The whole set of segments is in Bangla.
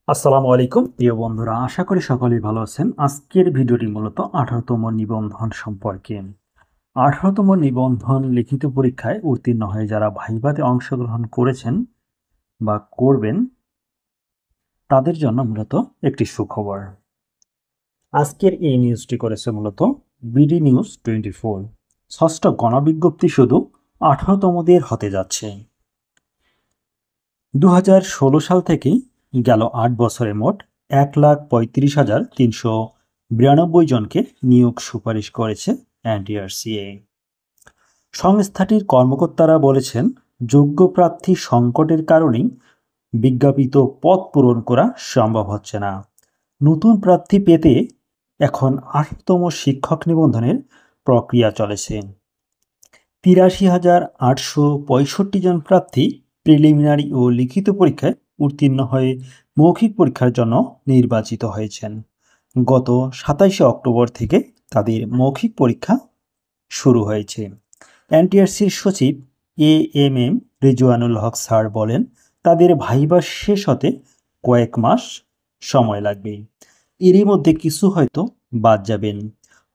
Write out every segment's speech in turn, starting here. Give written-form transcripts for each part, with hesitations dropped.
আসসালামু আলাইকুম প্রিয় বন্ধুরা, আশা করি সকলেই ভালো আছেন। আজকের ভিডিওটি মূলত 18তম নিবন্ধন সম্পর্কে। 18তম নিবন্ধন লিখিত পরীক্ষায় উত্তীর্ণ হয়ে যারা ভাইভাতে অংশগ্রহণ করেছেন বা করবেন তাদের জন্য মূলত একটি সুখবর। আজকের এই নিউজটি করেছে মূলত বিডি নিউজ 24। ষষ্ঠ গণবিজ্ঞপ্তি শুধু 18তমদের হতে যাচ্ছে। 2016 সাল থেকে গেল 8 বছরে মোট 1,35,392 জনকে নিয়োগ সুপারিশ করেছে এনটিআরসিএ। সংস্থাটির কর্মকর্তারা বলেছেন, যোগ্য প্রার্থী সংকটের কারণেই বিজ্ঞাপিত পদ পূরণ করা সম্ভব হচ্ছে না। নতুন প্রার্থী পেতে এখন 18তম শিক্ষক নিবন্ধনের প্রক্রিয়া চলেছে। 83,865 জন প্রার্থী প্রিলিমিনারি ও লিখিত পরীক্ষায় উত্তীর্ণ হয়ে মৌখিক পরীক্ষার জন্য নির্বাচিত হয়েছেন। গত 27 অক্টোবর থেকে তাদের মৌখিক পরীক্ষা শুরু হয়েছে। এনটিআরসির সচিব এএমএম রিজওয়ানুল হক স্যার বলেন, তাদের ভাইবা শেষ হতে কয়েক মাস সময় লাগবে। এরই মধ্যে কিছু হয়তো বাদ যাবেন।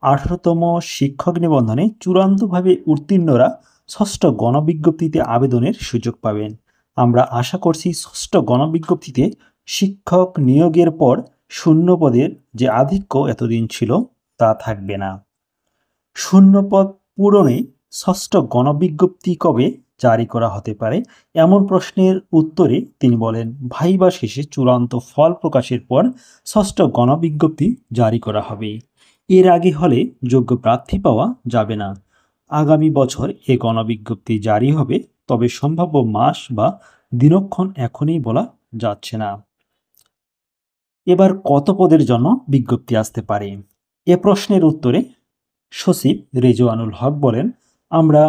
18তম শিক্ষক নিবন্ধনে চূড়ান্তভাবে উত্তীর্ণরা ষষ্ঠ গণবিজ্ঞপ্তিতে আবেদনের সুযোগ পাবেন। আমরা আশা করছি ষষ্ঠ গণবিজ্ঞপ্তিতে শিক্ষক নিয়োগের পর শূন্য পদের যে আধিক্য এতদিন ছিল তা থাকবে না। শূন্যপদ পূরণে ষষ্ঠ গণবিজ্ঞপ্তি কবে জারি করা হতে পারে এমন প্রশ্নের উত্তরে তিনি বলেন, ভাইবা শেষে চূড়ান্ত ফল প্রকাশের পর ষষ্ঠ গণবিজ্ঞপ্তি জারি করা হবে। এর আগে হলে যোগ্য প্রার্থী পাওয়া যাবে না। আগামী বছর এ গণবিজ্ঞপ্তি জারি হবে, তবে সম্ভাব্য মাস বা দিনক্ষণ এখনই বলা যাচ্ছে না। এবার কত পদের জন্য বিজ্ঞপ্তি আসতে পারে এ প্রশ্নের উত্তরে সচিব রেজওয়ানুল হক বলেন, আমরা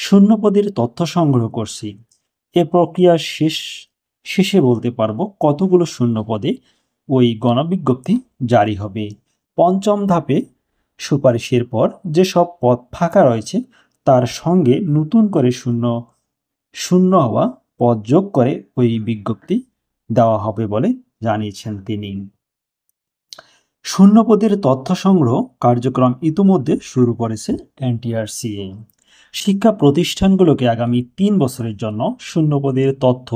শূন্য পদের তথ্য সংগ্রহ করছি। এ প্রক্রিয়া শেষে বলতে পারবো কতগুলো শূন্য পদে ওই গণবিজ্ঞপ্তি জারি হবে। পঞ্চম ধাপে সুপারিশের পর যেসব পদ ফাঁকা রয়েছে তার সঙ্গে নতুন করে শূন্য হওয়া পদ যোগ করে ওই বিজ্ঞপ্তি দেওয়া হবে বলে জানিয়েছেন তিনি। শূন্যপদের তথ্য সংগ্রহ কার্যক্রম ইতিমধ্যে শুরু করেছে এনটিআরসিএ। শিক্ষা প্রতিষ্ঠানগুলোকে আগামী 3 বছরের জন্য শূন্যপদের তথ্য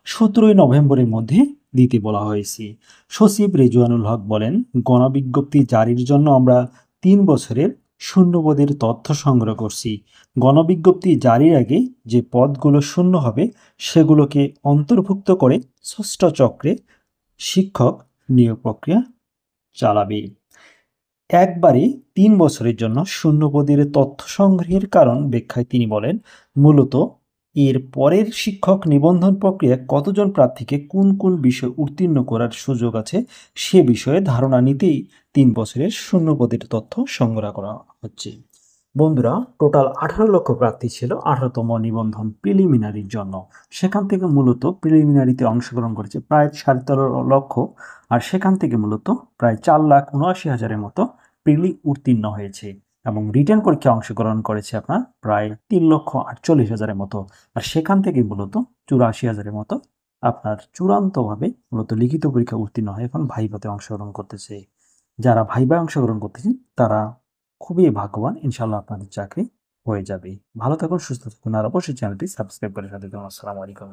17 নভেম্বরের মধ্যে দিতে বলা হয়েছে। সচিব রেজওয়ানুল হক বলেন, গণবিজ্ঞপ্তি জারির জন্য আমরা 3 বছরের শূন্যপদের তথ্য সংগ্রহ করছি। গণবিজ্ঞপ্তি জারির আগে যে পদগুলো শূন্য হবে সেগুলোকে অন্তর্ভুক্ত করে ষষ্ঠ চক্রে শিক্ষক নিয়োগ প্রক্রিয়া চালাবে। একবারে 3 বছরের জন্য শূন্যপদের তথ্য সংগ্রহের কারণ ব্যাখ্যায় তিনি বলেন, মূলত এর পরের শিক্ষক নিবন্ধন প্রক্রিয়ায় কতজন প্রার্থীকে কোন কোন বিষয় উত্তীর্ণ করার সুযোগ আছে সে বিষয়ে ধারণা নিতেই 3 বছরের শূন্যপদের তথ্য সংগ্রহ করা হচ্ছে। বন্ধুরা, টোটাল 18 লক্ষ প্রার্থী ছিল 18তম নিবন্ধন প্রিলিমিনারির জন্য। সেখান থেকে মূলত প্রিলিমিনারিতে অংশগ্রহণ করেছে প্রায় 13.5 লক্ষ, আর সেখান থেকে মূলত প্রায় 4,79,000-এর মতো প্রিলি উত্তীর্ণ হয়েছে এবং রিটেন পরীক্ষায় অংশগ্রহণ করেছে আপনার প্রায় 3,48,000-এর মতো, আর সেখান থেকে মূলত 84,000-এর মতো আপনার চূড়ান্তভাবে মূলত লিখিত পরীক্ষা উত্তীর্ণ হয়ে এখন ভাইভাতে অংশগ্রহণ করতেছে। যারা ভাইভায় অংশগ্রহণ করতেছেন তারা খুবই ভাগ্যবান, ইনশাল্লাহ আপনাদের চাকরি হয়ে যাবে। ভালো থাকুন, সুস্থ থাকুন, আর অবশ্যই চ্যানেলটি সাবস্ক্রাইব করে সাথে থাকুন। আসসালামু আলাইকুম।